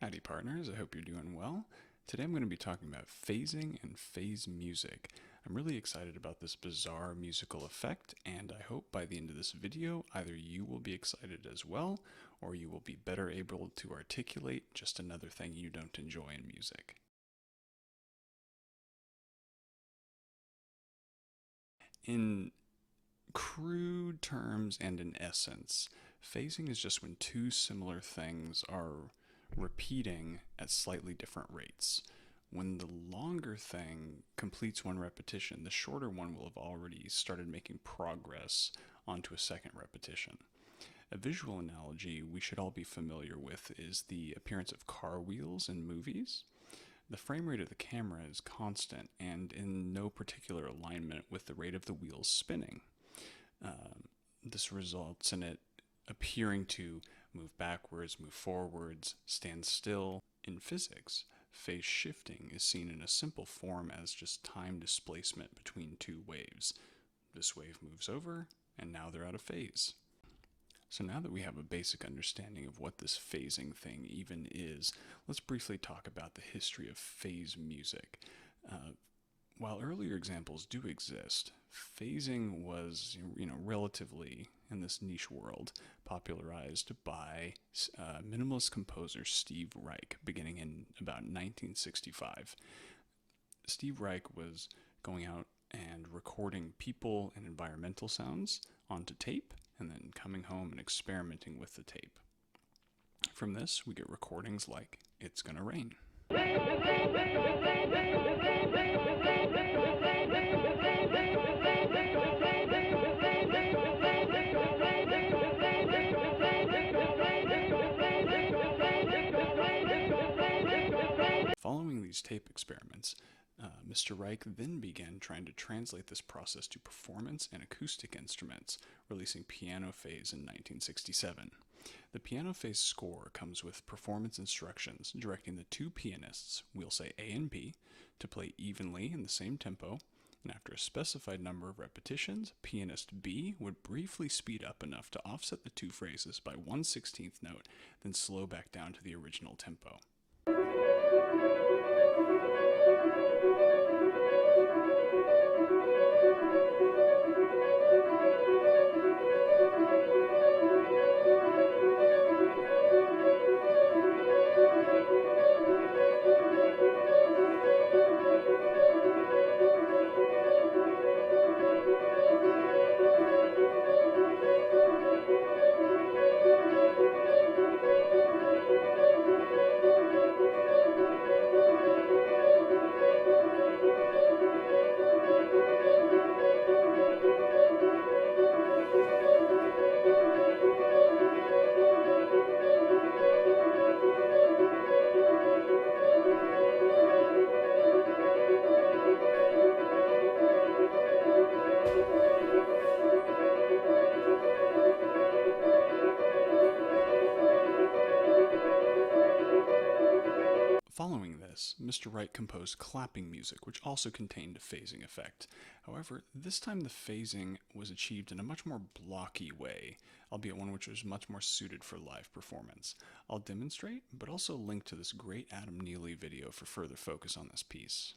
Howdy partners, I hope you're doing well. Today I'm going to be talking about phasing and phase music. I'm really excited about this bizarre musical effect, and I hope by the end of this video either you will be excited as well, or you will be better able to articulate just another thing you don't enjoy in music. In crude terms and in essence, phasing is just when two similar things are repeating at slightly different rates. When the longer thing completes one repetition, the shorter one will have already started making progress onto a second repetition. A visual analogy we should all be familiar with is the appearance of car wheels in movies. The frame rate of the camera is constant and in no particular alignment with the rate of the wheels spinning. This results in it appearing to move backwards, move forwards, stand still. In physics, phase shifting is seen in a simple form as just time displacement between two waves. This wave moves over, and now they're out of phase. So now that we have a basic understanding of what this phasing thing even is, let's briefly talk about the history of phase music. While earlier examples do exist, phasing was, relatively, in this niche world, popularized by minimalist composer Steve Reich, beginning in about 1965. Steve Reich was going out and recording people and environmental sounds onto tape, and then coming home and experimenting with the tape. From this, we get recordings like "It's Gonna Rain." Following these tape experiments, Mr. Reich then began trying to translate this process to performance and acoustic instruments, releasing Piano Phase in 1967. The Piano Phase score comes with performance instructions directing the two pianists, we'll say A and B, to play evenly in the same tempo, and after a specified number of repetitions, pianist B would briefly speed up enough to offset the two phrases by 1/16th note, then slow back down to the original tempo. Following this, Mr. Reich composed clapping music, which also contained a phasing effect. However, this time the phasing was achieved in a much more blocky way, albeit one which was much more suited for live performance. I'll demonstrate, but also link to this great Adam Neely video for further focus on this piece.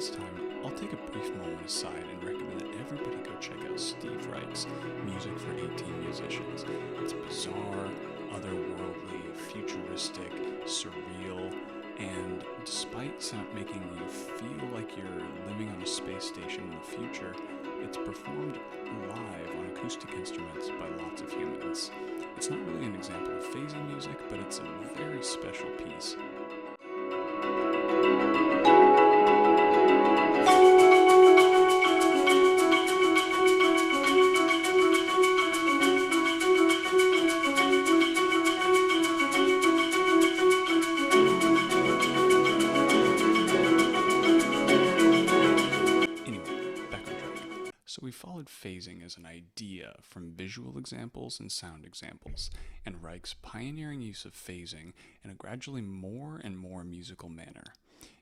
this time, I'll take a brief moment aside and recommend that everybody go check out Steve Reich's Music for 18 Musicians. It's bizarre, otherworldly, futuristic, surreal, and despite making you feel like you're living on a space station in the future, it's performed live on acoustic instruments by lots of humans. It's not really an example of phasing music, but it's a very special piece. So we followed phasing as an idea from visual examples and sound examples, and Reich's pioneering use of phasing in a gradually more and more musical manner.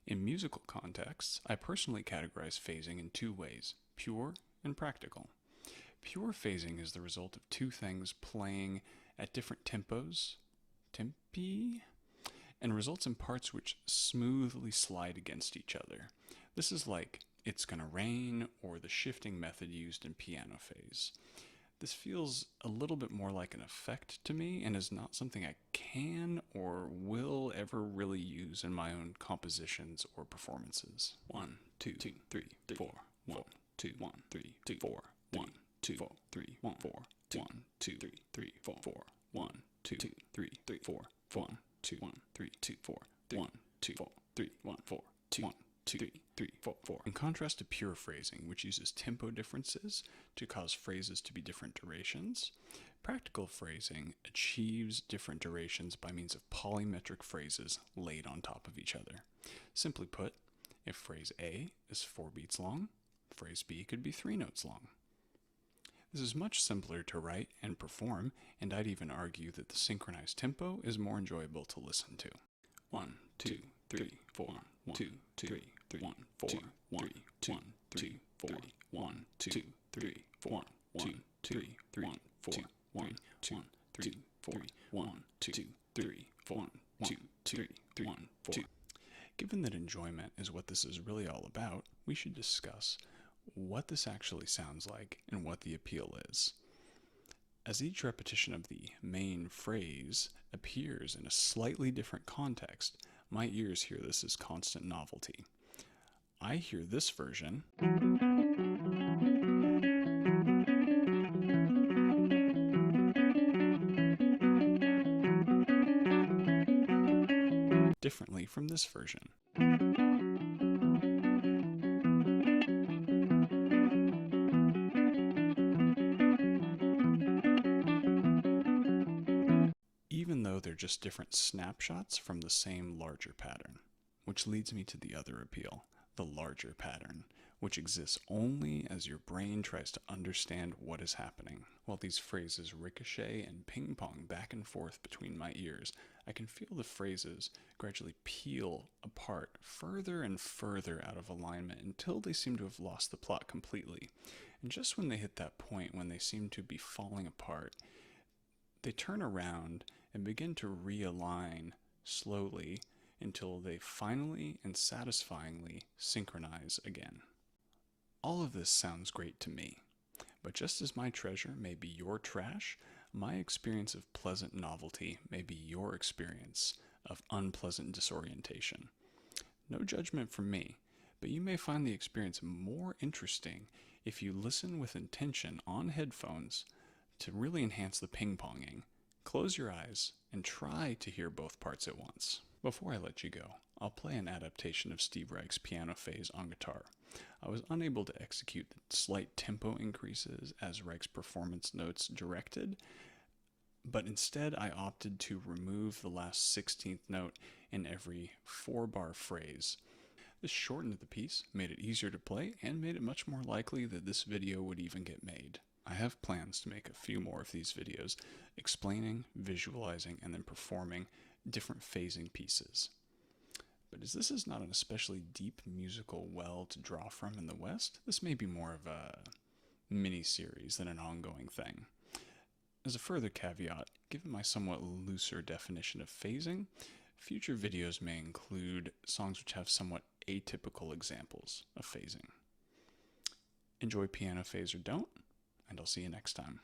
In musical contexts, I personally categorize phasing in two ways, pure and practical. Pure phasing is the result of two things playing at different tempi, and results in parts which smoothly slide against each other. This is like It's Gonna Rain, or the shifting method used in piano phase. This feels a little bit more like an effect to me and is not something I can or will ever really use in my own compositions or performances. 1, 2, 3, 4, 1, 2, 3, 4, 1, 2, 3, 4, 1, 2, 3, 4, 1, 2, 3, 4, 1, 2, 3, 4, 1, 2, 3, 4, 1, 2, 3, 4, 4. In contrast to pure phrasing, which uses tempo differences to cause phrases to be different durations, practical phrasing achieves different durations by means of polymetric phrases laid on top of each other. Simply put, if phrase A is 4 beats long, phrase B could be 3 notes long. This is much simpler to write and perform, and I'd even argue that the synchronized tempo is more enjoyable to listen to. 1, 2, 3, 4, 2, 3, 1, 4, 1, 2, 3, 4, 1, 2, 3, 4, 1, 2, 3, 4, 1, 2, 3, 4, 1, 2, 3, 4, 1, 2, 3, 1, 4. Given that enjoyment is what this is really all about, we should discuss what this actually sounds like and what the appeal is. As each repetition of the main phrase appears in a slightly different context, my ears hear this as constant novelty. I hear this version differently from this version. Even though they're just different snapshots from the same larger pattern. Which leads me to the other appeal, the larger pattern, which exists only as your brain tries to understand what is happening. While these phrases ricochet and ping-pong back and forth between my ears, I can feel the phrases gradually peel apart further and further out of alignment until they seem to have lost the plot completely. And just when they hit that point when they seem to be falling apart, they turn around and begin to realign slowly until they finally and satisfyingly synchronize again. All of this sounds great to me, but just as my treasure may be your trash, my experience of pleasant novelty may be your experience of unpleasant disorientation. No judgment from me, but you may find the experience more interesting if you listen with intention on headphones to really enhance the ping-ponging. Close your eyes and try to hear both parts at once. Before I let you go, I'll play an adaptation of Steve Reich's piano phase on guitar. I was unable to execute the slight tempo increases as Reich's performance notes directed, but instead I opted to remove the last 16th note in every 4-bar phrase. This shortened the piece, made it easier to play, and made it much more likely that this video would even get made. I have plans to make a few more of these videos, explaining, visualizing, and then performing different phasing pieces. But as this is not an especially deep musical well to draw from in the West, this may be more of a mini-series than an ongoing thing. As a further caveat, given my somewhat looser definition of phasing, future videos may include songs which have somewhat atypical examples of phasing. Enjoy piano phase or don't, and I'll see you next time.